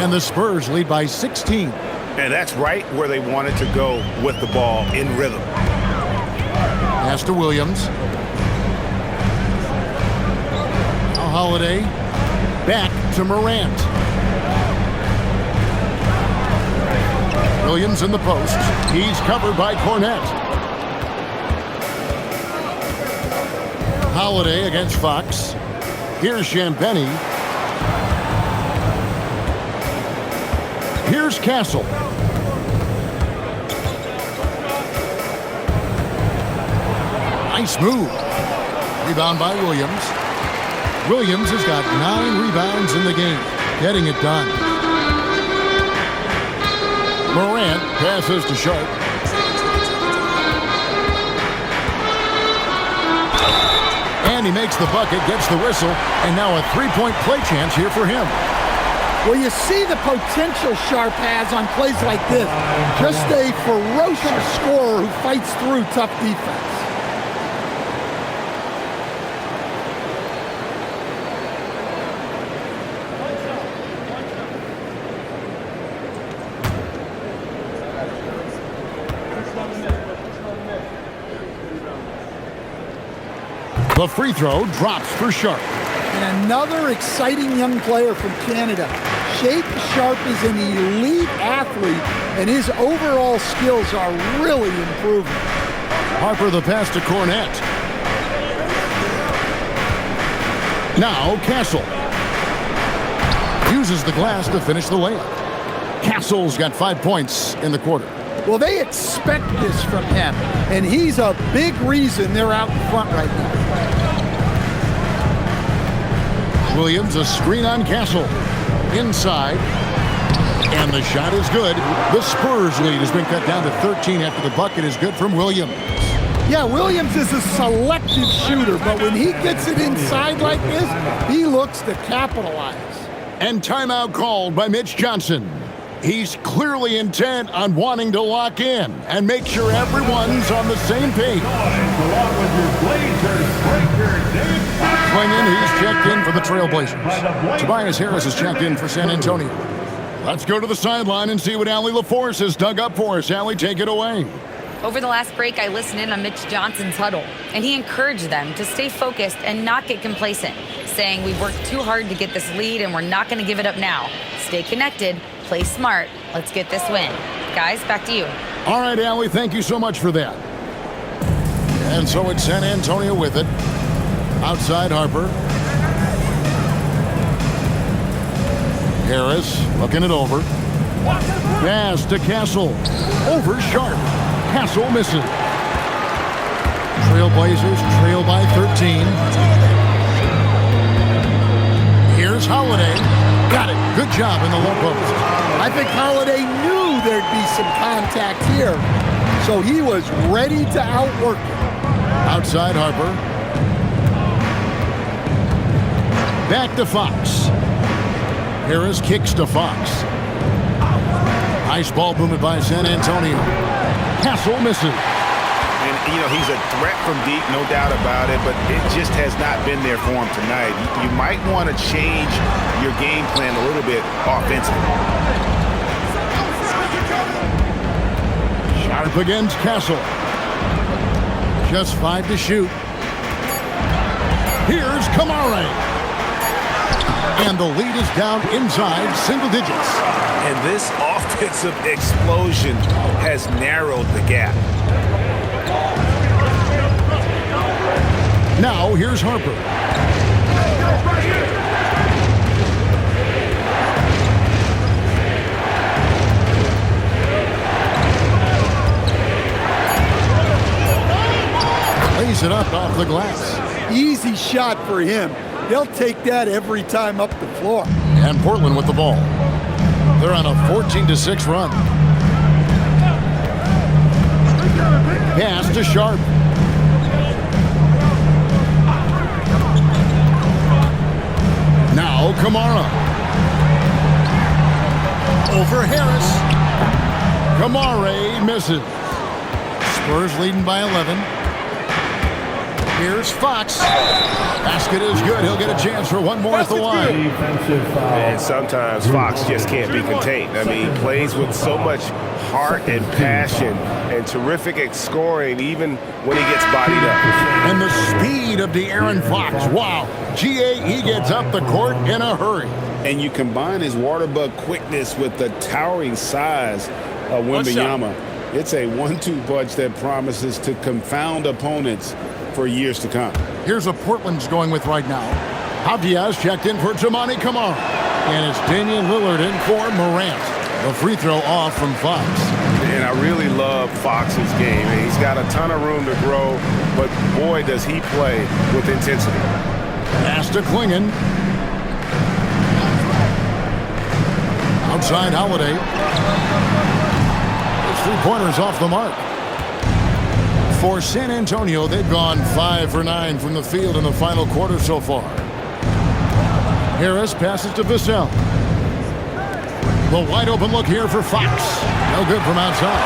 And the Spurs lead by 16. And that's right where they wanted to go with the ball in rhythm. Pass to Williams. Now Holiday. Back to Morant. Williams in the post. He's covered by Cornette. Holiday against Fox. Here's Champagnie. Here's Castle. Nice move. Rebound by Williams. Williams has got 9 rebounds in the game, getting it done. Morant passes to Sharp. And he makes the bucket, gets the whistle, and now a 3-point play chance here for him. Well, you see the potential Sharp has on plays like this. Just a ferocious scorer who fights through tough defense. The free throw drops for Sharp. And another exciting young player from Canada. Shake Sharp is an elite athlete, and his overall skills are really improving. Harper the pass to Cornette. Now Castle. Uses the glass to finish the layup. Castle's got 5 points in the quarter. Well, they expect this from him, and he's a big reason they're out in front right now. Williams, a screen on Castle. Inside. And the shot is good. The Spurs lead has been cut down to 13 after the bucket is good from Williams. Yeah, Williams is a selective shooter, but when he gets it inside like this, he looks to capitalize. And timeout called by Mitch Johnson. He's clearly intent on wanting to lock in and make sure everyone's on the same page. Swinging, he's checked in for the Trailblazers. Tobias Harris has checked in for San Antonio. Let's go to the sideline and see what Allie LaForce has dug up for us. Allie, take it away. Over the last break, I listened in on Mitch Johnson's huddle, and he encouraged them to stay focused and not get complacent, saying we've worked too hard to get this lead and we're not going to give it up now. Stay connected, play smart, let's get this win. Guys, back to you. All right, Allie, thank you so much for that. And so it's San Antonio with it. Outside Harper. Harris looking it over. Pass to Castle. Over Sharp. Castle misses. Trailblazers trail by 13. Here's Holiday. Got it. Good job in the low post. I think Holiday knew there'd be some contact here, so he was ready to outwork it. Outside Harper. Back to Fox. Harris kicks to Fox. Nice ball movement by San Antonio. Castle misses. And, you know, he's a threat from deep, no doubt about it, but it just has not been there for him tonight. You might want to change your game plan a little bit offensively. Sharp against Castle. Just 5 to shoot. Here's Kamara. And the lead is down inside single digits. And this offensive explosion has narrowed the gap. Now here's Harper. Lays it up off the glass. Easy shot for him. They'll take that every time up the floor. And Portland with the ball. They're on a 14-6 run. Pass to Sharp. Kamara. Over Harris. Kamara misses. Spurs leading by 11. Here's Fox. Basket is good. He'll get a chance for one more at the line. Defensive foul. And sometimes Fox just can't be contained. I mean, he plays with so much heart and passion and terrific at scoring even when he gets bodied up. And the speed of De'Aaron Fox. Wow. GA, he gets up the court in a hurry. And you combine his water bug quickness with the towering size of Wembanyama. It's a 1-2 punch that promises to confound opponents for years to come. Here's what Portland's going with right now. Abdia's checked in for Tamani Kamara. And it's Damian Lillard in for Morant. The free throw off from Fox. And I really love Fox's game. And he's got a ton of room to grow, but boy, does he play with intensity. Pass to Klingon. Outside Holiday. His three-pointers off the mark. For San Antonio, they've gone 5 for 9 from the field in the final quarter so far. Harris passes to Vassell. The wide open look here for Fox. No good from outside.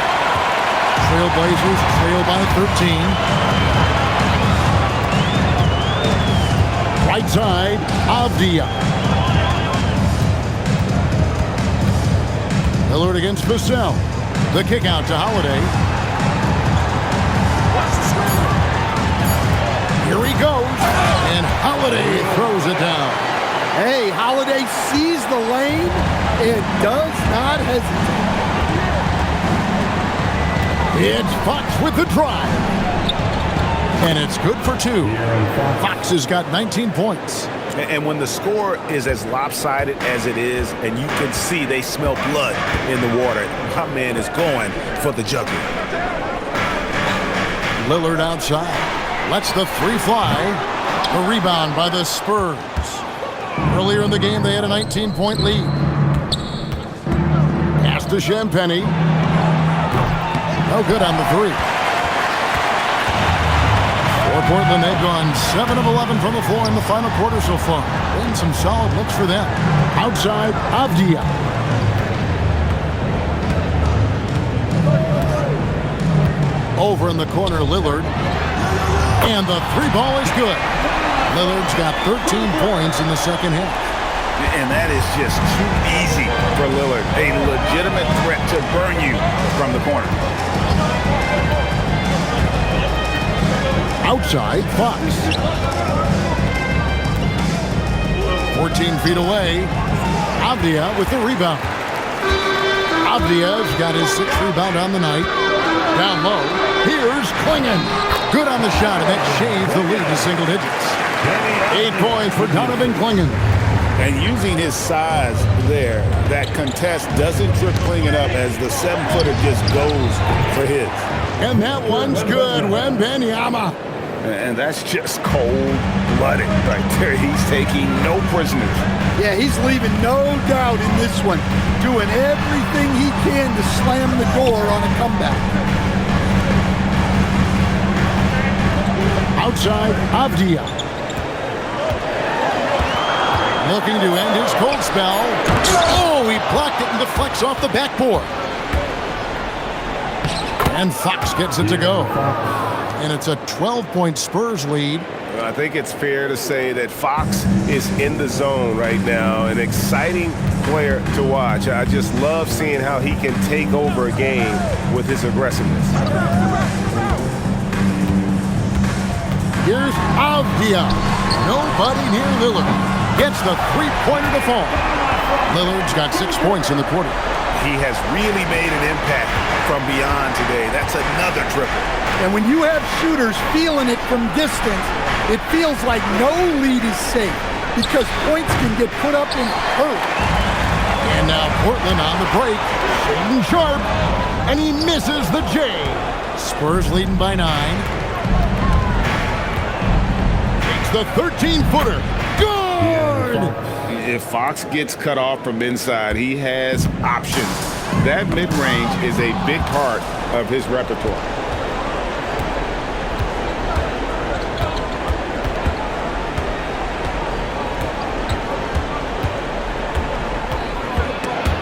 Trailblazers trail by 13. Right side, Avdia. Lillard against Vassell. The kick out to Holiday. Here he goes, and Holiday throws it down. Hey, Holiday sees the lane and does not hesitate. It's Fox with the drive. And it's good for 2. Fox has got 19 points. And when the score is as lopsided as it is, and you can see they smell blood in the water, my man is going for the jugular. Lillard outside. Lets the 3 fly. The rebound by the Spurs. Earlier in the game, they had a 19-point lead. Pass to Champagnie. No good on the 3. For Portland, they've gone 7 of 11 from the floor in the final quarter so far. And some solid looks for them. Outside, Avdia. Over in the corner, Lillard. And the 3 ball is good. Lillard's got 13 points in the second half. And that is just too easy for Lillard. A legitimate threat to burn you from the corner. Outside, Fox. 14 feet away. Avdia with the rebound. Avdia's got his 6th rebound on the night. Down low. Here's Klingon. Good on the shot, and that shaves the lead to single digits. 8 points for Donovan Klingon. And using his size there, that contest doesn't trip Klingon up as the 7-footer just goes for his. And that one's good. Wembanyama. And that's just cold-blooded right there. He's taking no prisoners. Yeah, he's leaving no doubt in this one. Doing everything he can to slam the door on a comeback. Outside, Avdia. Looking to end his cold spell. Oh, he blocked it and deflects off the backboard. And Fox gets it to go. And it's a 12-point Spurs lead. I think it's fair to say that Fox is in the zone right now. An exciting player to watch. I just love seeing how he can take over a game with his aggressiveness. Here's Avdia. Nobody near Lillard. Gets the 3-pointer to fall. Lillard's got 6 points in the quarter. He has really made an impact from beyond today. That's another triple. And when you have shooters feeling it from distance, it feels like no lead is safe because points can get put up in a hurry. And now Portland on the break. Shaden Sharp. And he misses the J. Spurs leading by 9. Takes the 13-footer. Good! If Fox gets cut off from inside, he has options. That mid-range is a big part of his repertoire.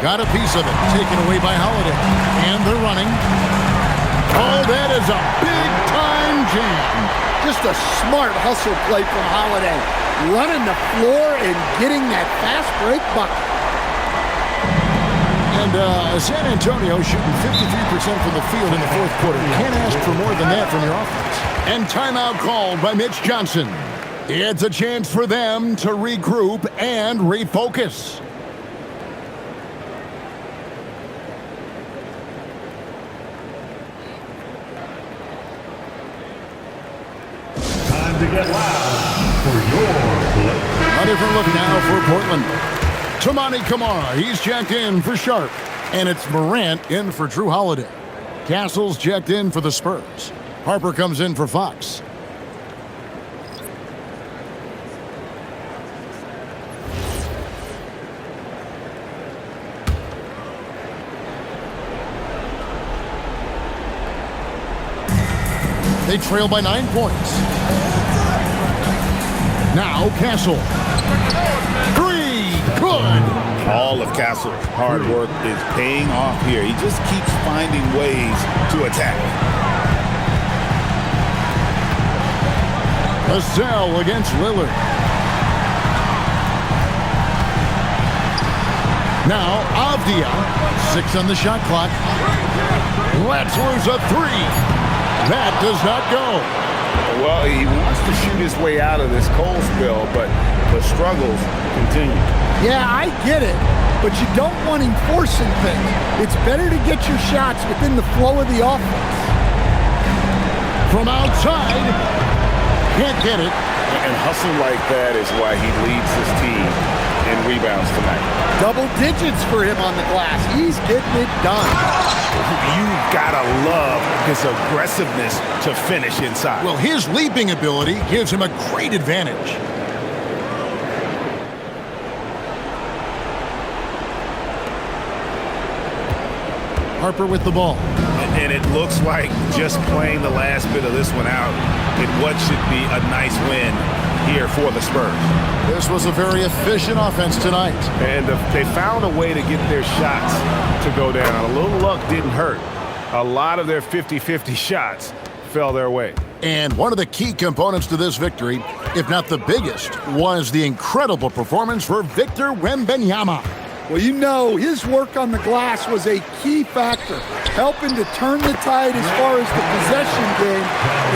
Got a piece of it. Taken away by Holiday. And they're running. Oh, that is a big-time jam. Just a smart hustle play from Holiday. Running the floor and getting that fast break bucket. And San Antonio shooting 53% from the field in the fourth quarter. Can't ask for more than that from your offense. And timeout called by Mitch Johnson. It's a chance for them to regroup and refocus. Time to get loud for your play. A different look now for Portland. Toumani Camara, he's checked in for Sharp. And it's Morant in for Drew Holiday. Castle's checked in for the Spurs. Harper comes in for Fox. They trail by 9 points. Now Castle. Three, good. All of Castle's hard work is paying off here. He just keeps finding ways to attack. Vassell against Lillard. Now Avdia. 6 on the shot clock. Let's lose a 3. That does not go. Well, he wants to shoot his way out of this cold spill, but the struggles continue. Yeah, I get it, but you don't want him forcing things. It's better to get your shots within the flow of the offense. From outside, can't get it. And hustle like that is why he leads his team in rebounds tonight. Double digits for him on the glass. He's getting it done. You've got to love his aggressiveness to finish inside. Well, his leaping ability gives him a great advantage. Harper with the ball. And it looks like just playing the last bit of this one out in what should be a nice win here for the Spurs. This was a very efficient offense tonight. And they found a way to get their shots to go down. A little luck didn't hurt. A lot of their 50-50 shots fell their way. And one of the key components to this victory, if not the biggest, was the incredible performance for Victor Wembanyama. Well, you know, his work on the glass was a key factor, helping to turn the tide as far as the possession game,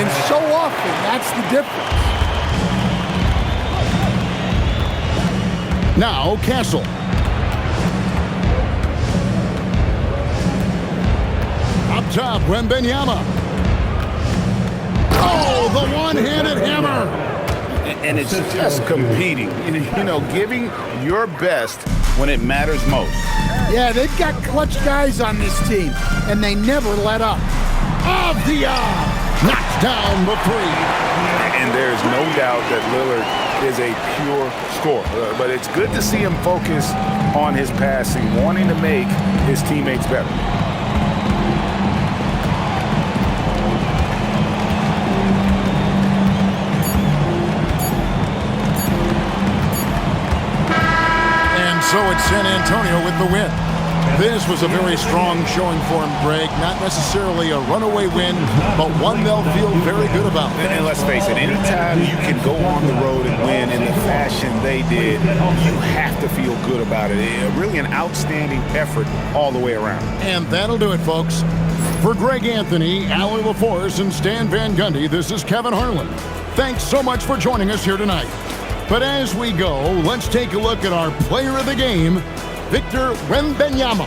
and so often that's the difference. Now Castle. Up top, Wembanyama. Oh, the one-handed hammer. And it's just competing. You know, giving your best when it matters most. Yeah, they've got clutch guys on this team, and they never let up. Avdia knocks down the 3. And there's no doubt that Lillard is a pure scorer. But it's good to see him focus on his passing, wanting to make his teammates better. So it's San Antonio with the win. This was a very strong showing for him, Greg. Not necessarily a runaway win, but one they'll feel very good about. And let's face it, anytime you can go on the road and win in the fashion they did, you have to feel good about it. Really an outstanding effort all the way around. And that'll do it, folks. For Greg Anthony, Allie LaForce, and Stan Van Gundy, this is Kevin Harlan. Thanks so much for joining us here tonight. But as we go, let's take a look at our player of the game, Victor Wembanyama.